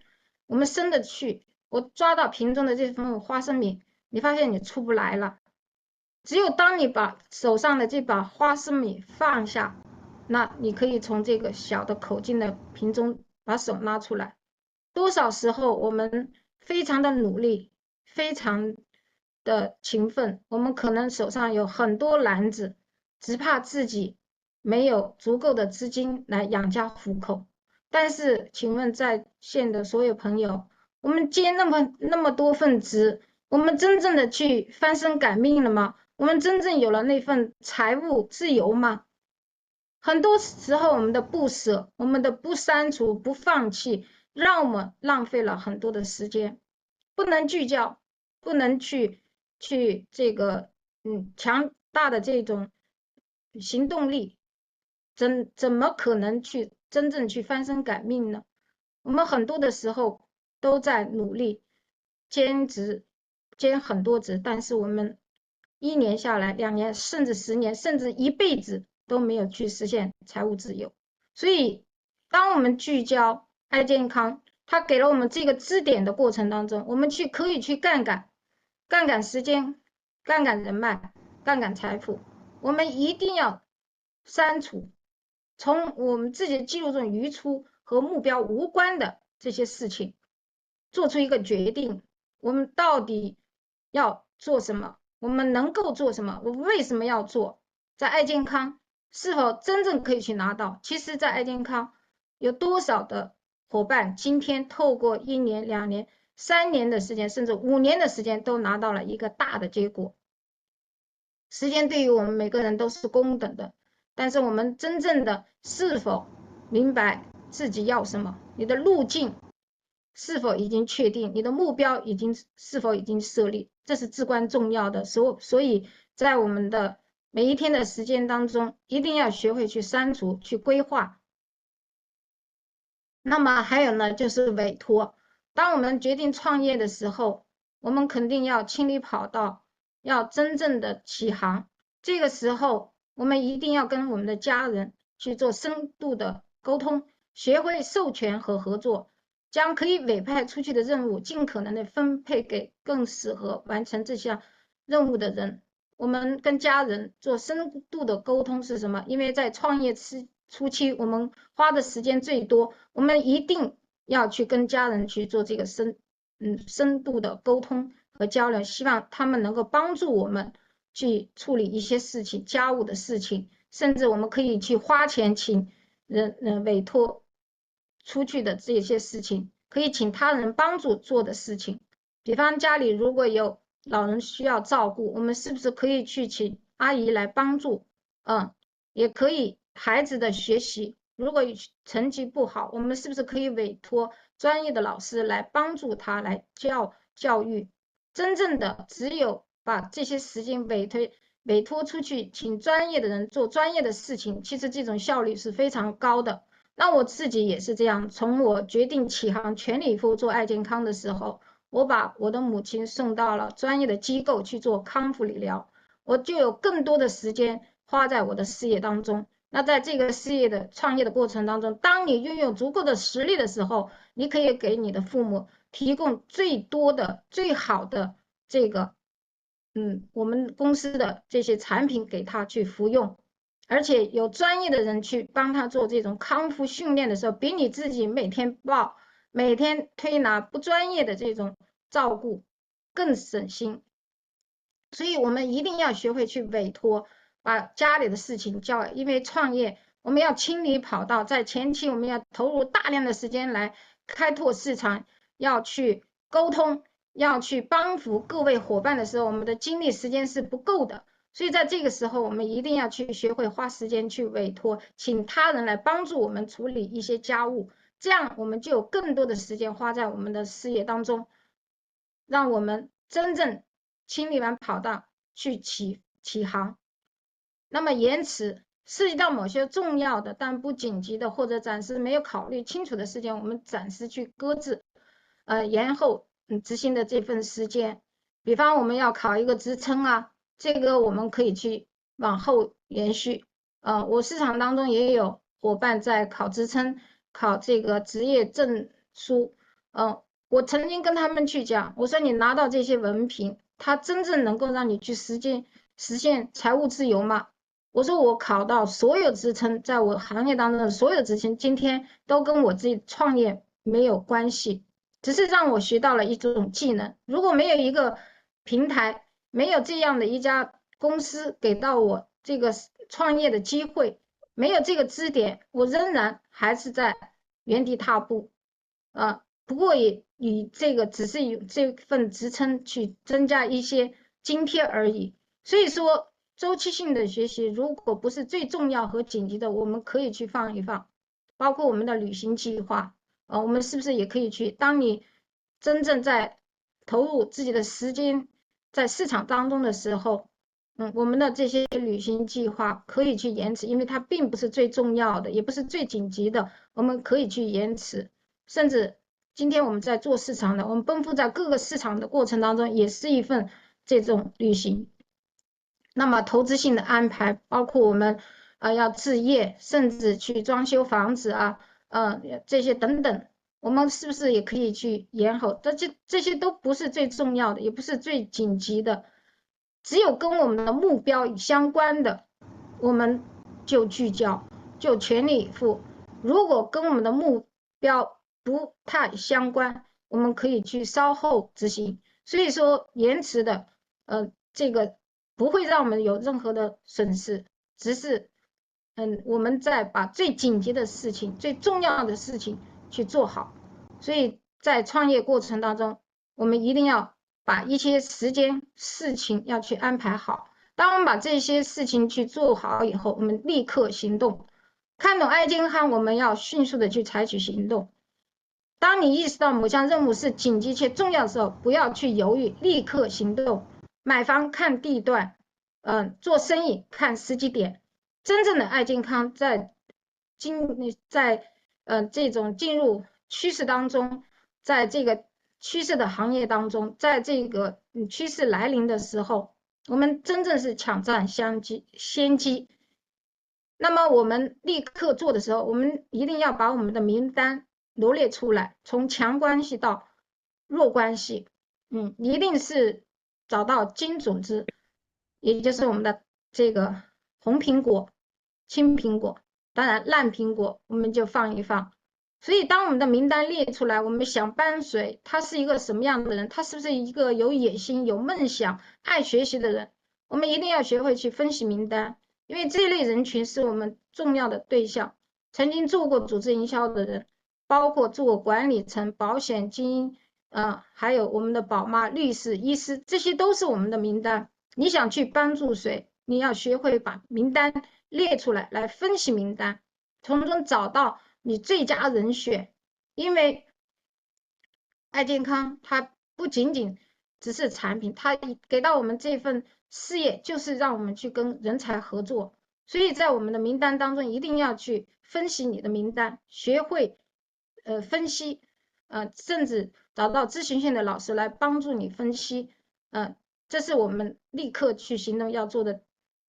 我们伸得去，我抓到瓶中的这份花生米，你发现你出不来了。只有当你把手上的这把花生米放下，那你可以从这个小的口径的瓶中把手拉出来。多少时候我们非常的努力，非常的勤奋，我们可能手上有很多篮子，只怕自己没有足够的资金来养家糊口。但是，请问在线的所有朋友，我们接那么多份职，我们真正的去翻身改命了吗？我们真正有了那份财务自由吗？很多时候，我们的不舍，我们的不删除、不放弃，让我们浪费了很多的时间，不能聚焦，不能去这个强大的这种行动力，怎么可能去真正去翻身改命呢？我们很多的时候都在努力兼职，兼很多职，但是我们1年下来、2年，甚至10年，甚至一辈子都没有去实现财务自由。所以，当我们聚焦爱健康，它给了我们这个支点的过程当中，我们可以去杠杆时间、杠杆人脉、杠杆财富。我们一定要删除，从我们自己的记录中移出和目标无关的这些事情，做出一个决定：我们到底要做什么？我们能够做什么？我为什么要做？在爱健康是否真正可以去拿到？其实，在爱健康有多少的伙伴今天透过1年、2年、3年的时间，甚至5年的时间，都拿到了一个大的结果？时间对于我们每个人都是公等的，但是我们真正的是否明白自己要什么，你的路径是否已经确定，你的目标是否已经设立，这是至关重要的。所以在我们的每一天的时间当中，一定要学会去删除、去规划。那么还有呢，就是委托。当我们决定创业的时候，我们肯定要清理跑道，要真正的起航。这个时候，我们一定要跟我们的家人去做深度的沟通，学会授权和合作，将可以委派出去的任务尽可能的分配给更适合完成这项任务的人。我们跟家人做深度的沟通是什么？因为在创业初期，我们花的时间最多，我们一定要去跟家人去做这个深度的沟通和交流，希望他们能够帮助我们去处理一些事情，家务的事情，甚至我们可以去花钱请人委托出去的这些事情，可以请他人帮助做的事情。比方家里如果有老人需要照顾，我们是不是可以去请阿姨来帮助？也可以孩子的学习，如果成绩不好，我们是不是可以委托专业的老师来帮助他来教育？真正的只有把这些时间委托出去，请专业的人做专业的事情，其实这种效率是非常高的。那我自己也是这样，从我决定起航全力以赴做爱健康的时候，我把我的母亲送到了专业的机构去做康复理疗，我就有更多的时间花在我的事业当中。那在这个事业的创业的过程当中，当你拥有足够的实力的时候，你可以给你的父母提供最多的、最好的这个，我们公司的这些产品给他去服用，而且有专业的人去帮他做这种康复训练的时候，比你自己每天推拿不专业的这种照顾更省心。所以我们一定要学会去委托，把家里的事情交，因为创业我们要清理跑道，在前期我们要投入大量的时间来开拓市场，要去沟通，要去帮扶各位伙伴的时候，我们的精力时间是不够的。所以在这个时候，我们一定要去学会花时间去委托，请他人来帮助我们处理一些家务，这样我们就有更多的时间花在我们的事业当中，让我们真正清理完跑道去起航。那么延迟涉及到某些重要的但不紧急的或者暂时没有考虑清楚的事情，我们暂时去搁置，延后执行的这份时间。比方我们要考一个职称啊，这个我们可以去往后延续。我市场当中也有伙伴在考职称，考这个职业证书。我曾经跟他们去讲，我说你拿到这些文凭，它真正能够让你去实现财务自由吗？我说我考到所有职称，在我行业当中的所有职称，今天都跟我自己创业没有关系，只是让我学到了一种技能。如果没有一个平台，没有这样的一家公司给到我这个创业的机会，没有这个支点，我仍然还是在原地踏步。不过也以这个只是以这份职称去增加一些津贴而已。所以说，周期性的学习如果不是最重要和紧急的，我们可以去放一放。包括我们的旅行计划，我们是不是也可以去？当你真正在投入自己的时间在市场当中的时候，我们的这些旅行计划可以去延迟，因为它并不是最重要的，也不是最紧急的，我们可以去延迟。甚至今天我们在做市场的，我们奔赴在各个市场的过程当中，也是一份这种旅行。那么投资性的安排，包括我们要置业，甚至去装修房子啊，这些等等，我们是不是也可以去延后？这些都不是最重要的，也不是最紧急的，只有跟我们的目标相关的，我们就聚焦，就全力以赴。如果跟我们的目标不太相关，我们可以去稍后执行。所以说，延迟的，这个不会让我们有任何的损失，只是，我们在把最紧急的事情、最重要的事情去做好。所以在创业过程当中，我们一定要把一些时间、事情要去安排好。当我们把这些事情去做好以后，我们立刻行动。看懂爱健康，我们要迅速的去采取行动。当你意识到某项任务是紧急且重要的时候，不要去犹豫，立刻行动。买房看地段，做生意看时机点。真正的爱健康在这种进入趋势当中，在这个趋势的行业当中，在这个趋势来临的时候，我们真正是抢占先机。那么我们立刻做的时候，我们一定要把我们的名单罗列出来，从强关系到弱关系，一定是找到金组织，也就是我们的这个红苹果、青苹果，当然烂苹果我们就放一放。所以当我们的名单列出来，我们想搬谁，他是一个什么样的人，他是不是一个有野心、有梦想、爱学习的人，我们一定要学会去分析名单。因为这类人群是我们重要的对象，曾经做过组织营销的人，包括做管理层、保险精英，还有我们的宝妈、律师、医师，这些都是我们的名单。你想去帮助谁，你要学会把名单列出来，来分析名单，从中找到你最佳人选。因为爱健康它不仅仅只是产品，它给到我们这份事业就是让我们去跟人才合作，所以在我们的名单当中一定要去分析你的名单，学会分析，甚至找到咨询性的老师来帮助你分析，这是我们立刻去行动要做的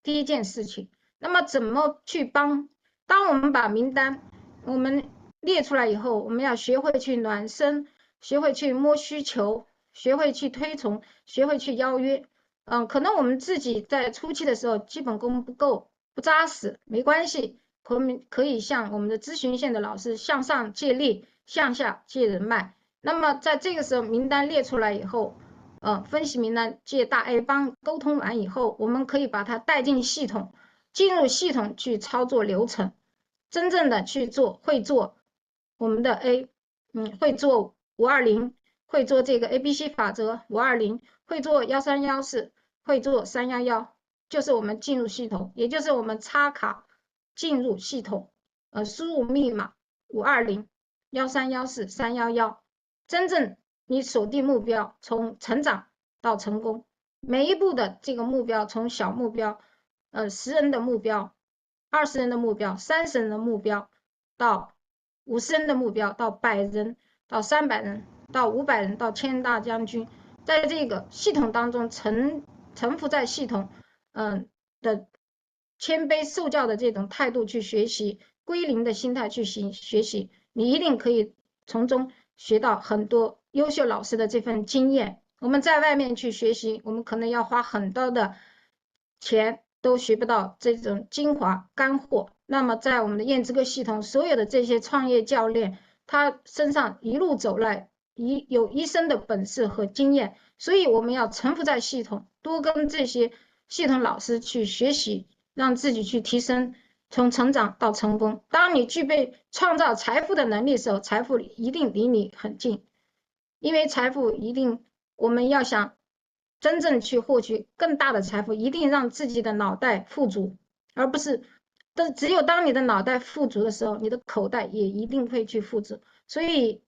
第一件事情。那么怎么去帮？当我们把名单我们列出来以后，我们要学会去暖身，学会去摸需求，学会去推崇，学会去邀约。可能我们自己在初期的时候基本功不够，不扎实，没关系，可以向我们的咨询线的老师向上借力，向下借人脉。那么在这个时候，名单列出来以后，分析名单，借大 A 帮沟通完以后，我们可以把它带进系统，进入系统去操作流程，真正的去做，会做我们的 A，会做520，会做这个 ABC 法则520，会做1314，会做311，就是我们进入系统，也就是我们插卡进入系统，输入密码52013143111，真正你锁定目标，从成长到成功，每一步的这个目标，从小目标，10人的目标，20人的目标，30人的目标，到50人的目标，到100人，到300人，到500人，到千大将军，在这个系统当中沉浮在系统的谦卑受教的这种态度去学习，归零的心态去学习，你一定可以从中学到很多优秀老师的这份经验。我们在外面去学习，我们可能要花很多的钱，都学不到这种精华干货。那么在我们的燕之歌系统，所有的这些创业教练，他身上一路走来有一身的本事和经验，所以我们要沉浮在系统，多跟这些系统老师去学习，让自己去提升，从成长到成功。当你具备创造财富的能力的时候，财富一定离你很近，因为财富一定，我们要想真正去获取更大的财富，一定让自己的脑袋富足，而不是，但只有当你的脑袋富足的时候，你的口袋也一定会去富足。所以，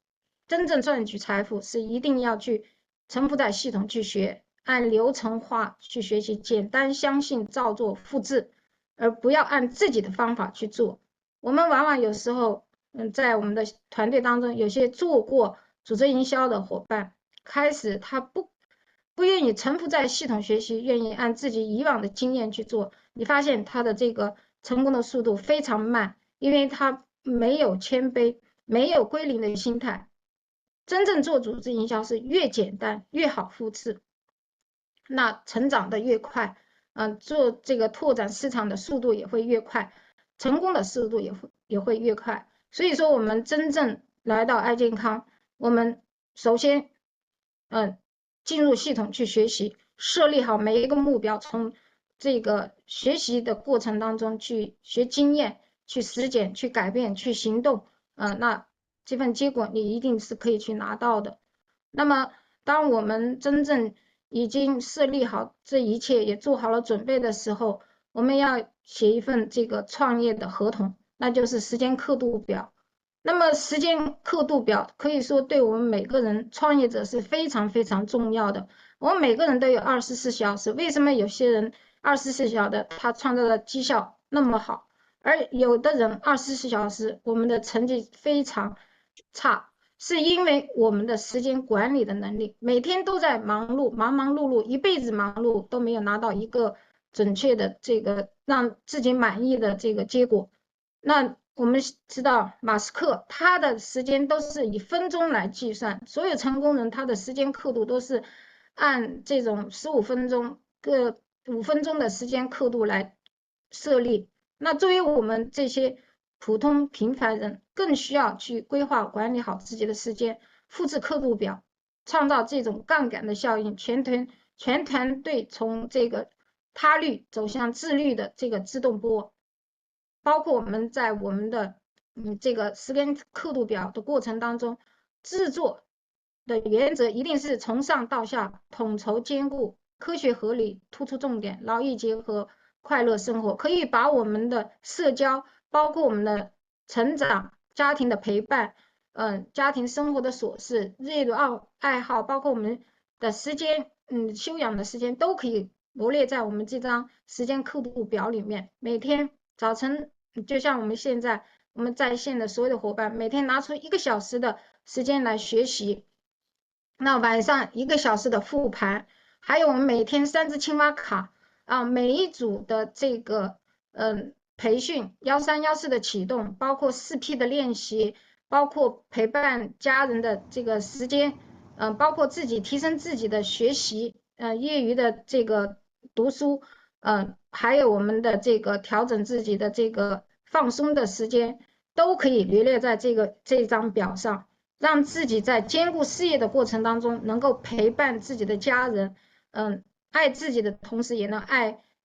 真正赚取财富是一定要去沉浮在系统去学，按流程化去学习，简单相信照做复制，而不要按自己的方法去做。我们往往有时候，在我们的团队当中，有些做过组织营销的伙伴，开始他不愿意沉浮在系统学习，愿意按自己以往的经验去做，你发现他的这个成功的速度非常慢，因为他没有谦卑，没有归零的心态。真正做组织营销是越简单越好复制，那成长的越快，做这个拓展市场的速度也会越快，成功的速度也会越快。所以说，我们真正来到爱健康，我们首先，进入系统去学习，设立好每一个目标，从这个学习的过程当中去学经验，去实践，去改变，去行动，那这份结果你一定是可以去拿到的。那么，当我们真正已经设立好这一切，也做好了准备的时候，我们要写一份这个创业的合同，那就是时间刻度表。那么时间刻度表可以说对我们每个人创业者是非常非常重要的。我们每个人都有24小时，为什么有些人24小时的他创造的绩效那么好，而有的人24小时我们的成绩非常差？是因为我们的时间管理的能力，每天都在忙碌，忙忙碌碌，一辈子忙碌都没有拿到一个准确的这个让自己满意的这个结果。那我们知道马斯克他的时间都是以分钟来计算，所有成功人他的时间刻度都是按这种15分钟各5分钟的时间刻度来设立。那作为我们这些普通平凡人，更需要去规划管理好自己的时间，复制刻度表，创造这种杠杆的效应，全团队从这个他律走向自律的这个自动波。包括我们在我们的这个时间刻度表的过程当中，制作的原则一定是从上到下统筹兼顾，科学合理，突出重点，劳逸结合，快乐生活。可以把我们的社交，包括我们的成长、家庭的陪伴，家庭生活的琐事、日业的爱好，包括我们的时间，休养的时间，都可以罗列在我们这张时间刻度表里面。每天早晨，就像我们现在我们在线的所有的伙伴，每天拿出1个小时的时间来学习，那晚上1个小时的复盘，还有我们每天3支青蛙卡啊，每一组的这个培训1314的启动，包括4P 的练习，包括陪伴家人的这个时间，包括自己提升自己的学习，业余的这个读书，还有我们的这个调整自己的这个放松的时间，都可以罗列在这张表上，让自己在兼顾事业的过程当中，能够陪伴自己的家人，爱自己的同时，也能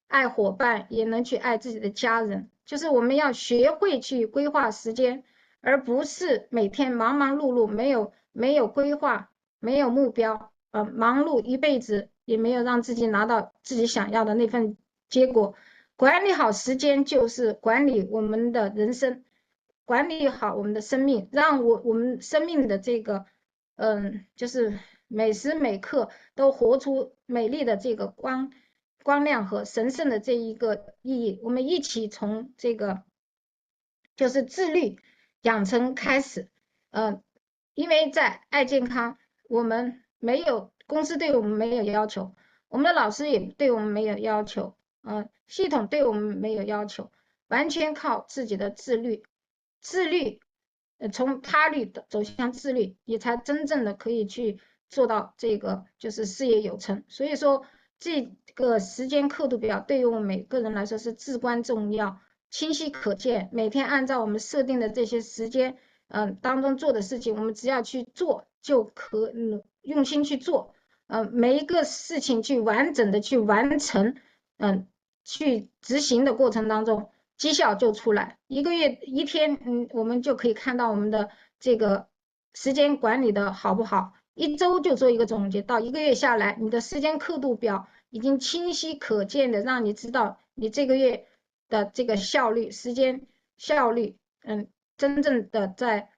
爱伙伴，也能去爱自己的家人。就是我们要学会去规划时间，而不是每天忙忙碌碌，没有规划，没有目标，忙碌一辈子，也没有让自己拿到自己想要的那份结果。管理好时间就是管理我们的人生，管理好我们的生命，让我们生命的这个，就是每时每刻都活出美丽的这个光亮和神圣的这一个意义。我们一起从这个就是自律养成开始，因为在爱健康，我们没有公司对我们没有要求，我们的老师也对我们没有要求，系统对我们没有要求，完全靠自己的自律，自律，从他律走向自律，你才真正的可以去做到这个就是事业有成。所以说，这个时间刻度表对于我们每个人来说是至关重要，清晰可见，每天按照我们设定的这些时间，当中做的事情，我们只要去做就可，用心去做，每一个事情去完整的去完成，去执行的过程当中，绩效就出来。一个月一天，我们就可以看到我们的这个时间管理的好不好。一周就做一个总结，到一个月下来，你的时间刻度表已经清晰可见的让你知道你这个月的这个效率、时间效率，真正的在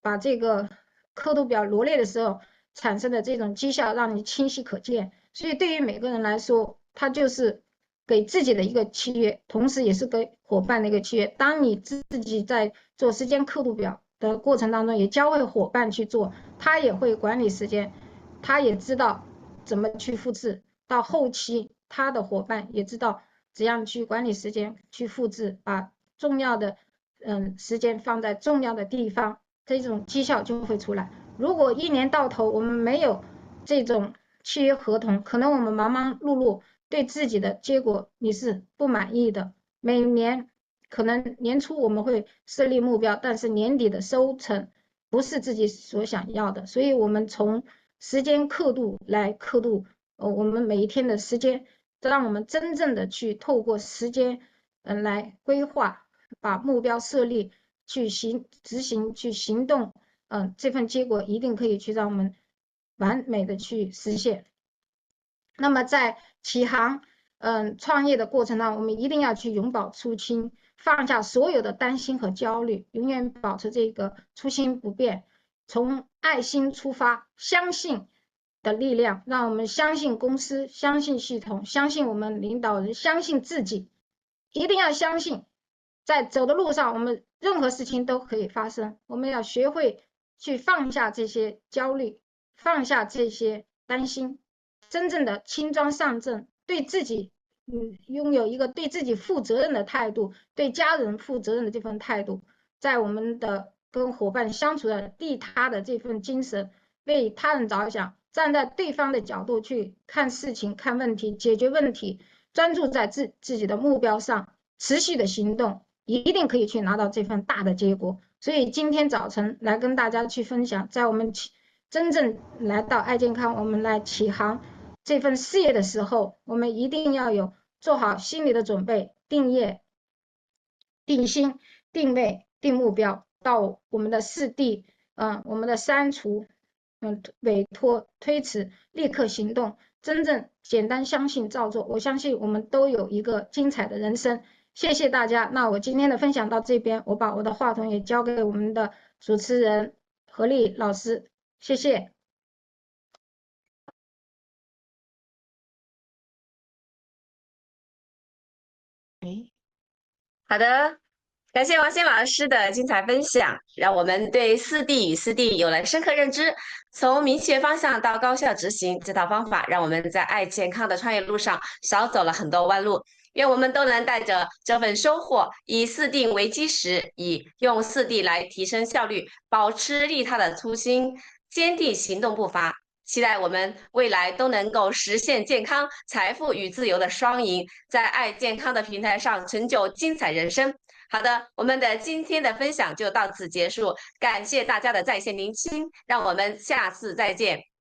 把这个刻度表罗列的时候产生的这种绩效，让你清晰可见。所以对于每个人来说，他就是给自己的一个契约，同时也是给伙伴的一个契约。当你自己在做时间刻度表的过程当中，也教会伙伴去做，他也会管理时间，他也知道怎么去复制。到后期，他的伙伴也知道怎样去管理时间，去复制，把重要的时间放在重要的地方，这种绩效就会出来。如果一年到头我们没有这种契约合同，可能我们忙忙碌碌，对自己的结果你是不满意的。每年可能年初我们会设立目标，但是年底的收成不是自己所想要的，所以我们从时间刻度来刻度，我们每一天的时间，让我们真正的去透过时间，来规划，把目标设立，去执行，去行动，这份结果一定可以去让我们完美的去实现。那么在起航，创业的过程当中，我们一定要去永葆初心，放下所有的担心和焦虑，永远保持这个初心不变，从爱心出发，相信的力量，让我们相信公司，相信系统，相信我们领导人，相信自己，一定要相信，在走的路上，我们任何事情都可以发生，我们要学会去放下这些焦虑，放下这些担心，真正的轻装上阵，对自己拥有一个对自己负责任的态度，对家人负责任的这份态度，在我们的跟伙伴相处的利他的这份精神，为他人着想，站在对方的角度去看事情、看问题、解决问题，专注在自己的目标上，持续的行动，一定可以去拿到这份大的结果。所以今天早晨来跟大家去分享，在我们真正来到爱健康，我们来起航这份事业的时候，我们一定要有做好心理的准备，定业、定心、定位、定目标，到我们的4D，我们的删除，委托、推迟，立刻行动，真正简单相信照做，我相信我们都有一个精彩的人生。谢谢大家，那我今天的分享到这边，我把我的话筒也交给我们的主持人何丽老师，谢谢。好的，感谢王鑫老师的精彩分享，让我们对4D 与4D 有了深刻认知。从明确方向到高效执行，这套方法让我们在爱健康的创业路上少走了很多弯路。愿我们都能带着这份收获，以4D 为基石，以用4D 来提升效率，保持利他的初心，坚定行动步伐。期待我们未来都能够实现健康、财富与自由的双赢，在爱健康的平台上成就精彩人生。好的，我们的今天的分享就到此结束，感谢大家的在线聆听，让我们下次再见。